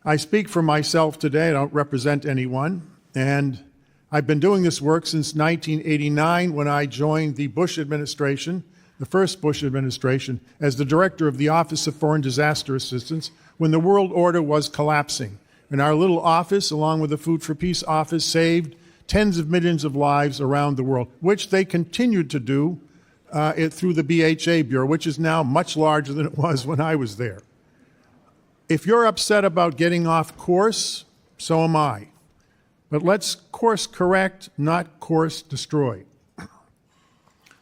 I speak for myself today. I don't represent anyone. And I've been doing this work since 1989 when I joined the Bush administration, the first Bush administration, as the director of the Office of Foreign Disaster Assistance when the world order was collapsing. And our little office, along with the Food for Peace office, saved tens of millions of lives around the world, which they continued to do through the BHA Bureau, which is now much larger than it was when I was there. If you're upset about getting off course, so am I. But let's course correct, not course destroy.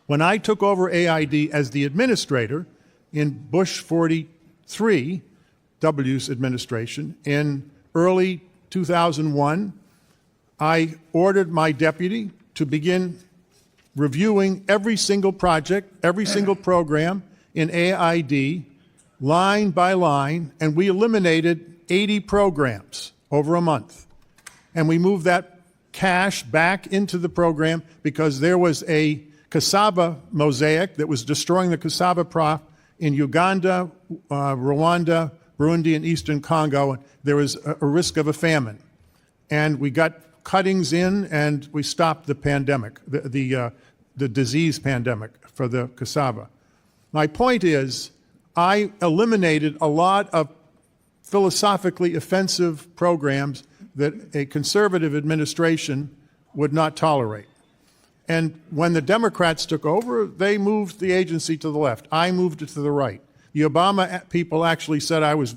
When I took over AID as the administrator in Bush 43, W's administration, in early 2001, I ordered my deputy to begin reviewing every single project, every single program in AID, line by line, and we eliminated 80 programs over a month. And we moved that cash back into the program because there was a cassava mosaic that was destroying the cassava crop in Uganda, Rwanda, Burundi, and Eastern Congo. And there was a risk of a famine. And we got cuttings in, and we stopped the pandemic, the disease pandemic for the cassava. My point is, I eliminated a lot of philosophically offensive programs that a conservative administration would not tolerate. And when the Democrats took over, they moved the agency to the left. I moved it to the right. The Obama people actually said I was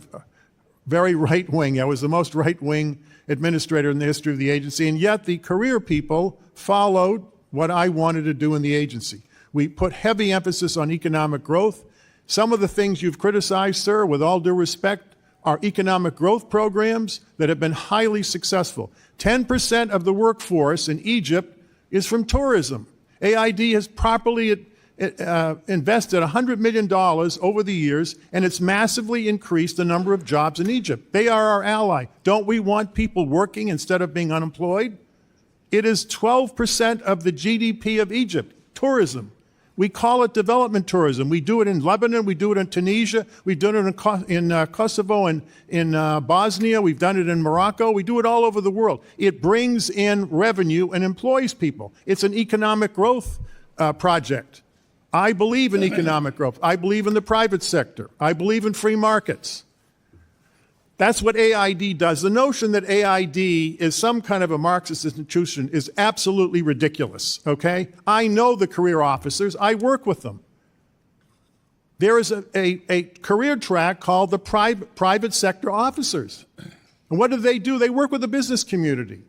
very right-wing. I was the most right-wing administrator in the history of the agency, and yet the career people followed what I wanted to do in the agency. We put heavy emphasis on economic growth. Some of the things you've criticized, sir, with all due respect, are economic growth programs that have been highly successful. 10% of the workforce in Egypt is from tourism. AID has properly invested $100 million over the years, and it's massively increased the number of jobs in Egypt. They are our ally. Don't we want people working instead of being unemployed? It is 12% of the GDP of Egypt, tourism. We call it development tourism. We do it in Lebanon. We do it in Tunisia. We've done it in Kosovo and in Bosnia. We've done it in Morocco. We do it all over the world. It brings in revenue and employs people. It's an economic growth project. I believe in economic growth. I believe in the private sector. I believe in free markets. That's what AID does. The notion that AID is some kind of a Marxist institution is absolutely ridiculous, okay? I know the career officers. I work with them. There is a career track called the private sector officers. And what do? They work with the business community.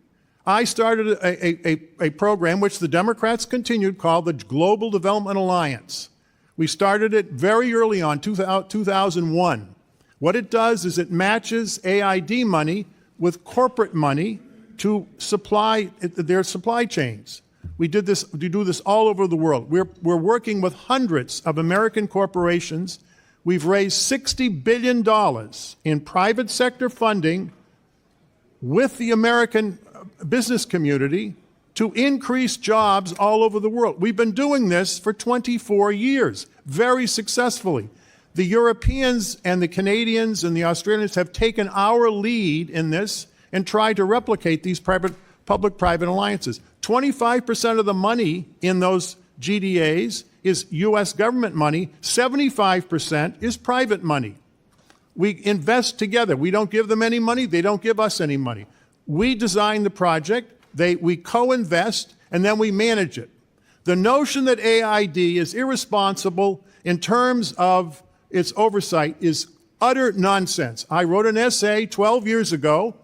I started a program which the Democrats continued called the Global Development Alliance. We started it very early on, 2001. What it does is it matches AID money with corporate money to supply their supply chains. We do this all over the world. We're working with hundreds of American corporations. We've raised $60 billion in private sector funding with the American business community to increase jobs all over the world. We've been doing this for 24 years, very successfully. The Europeans and the Canadians and the Australians have taken our lead in this and tried to replicate these public-private alliances. 25% of the money in those GDAs is U.S. government money. 75% is private money. We invest together. We don't give them any money. They don't give us any money. We design the project. We co-invest, and then we manage it. The notion that AID is irresponsible in terms of its oversight is utter nonsense. I wrote an essay 12 years ago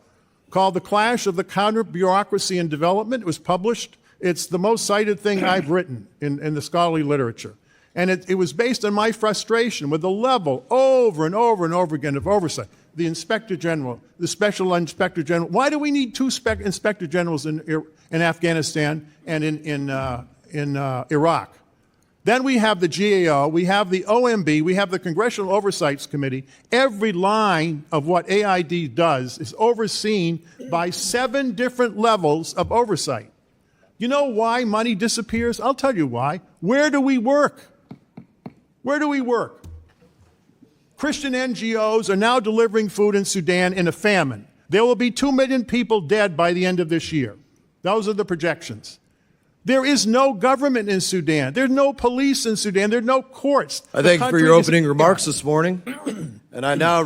called The Clash of the Counter-Bureaucracy and Development. It was published. It's the most cited thing I've written in the scholarly literature. And it was based on my frustration with the level over and over and over again of oversight. The Inspector General, the Special Inspector General. Why do we need two Inspector Generals in Afghanistan and in Iraq? Then we have the GAO, we have the OMB, we have the Congressional Oversight Committee. Every line of what AID does is overseen by 7 different levels of oversight. You know why money disappears? I'll tell you why. Where do we work? Where do we work? Christian NGOs are now delivering food in Sudan in a famine. There will be 2 million people dead by the end of this year. Those are the projections. There is no government in Sudan. There's no police in Sudan. There are no courts. I thank you for your opening remarks this morning. And I now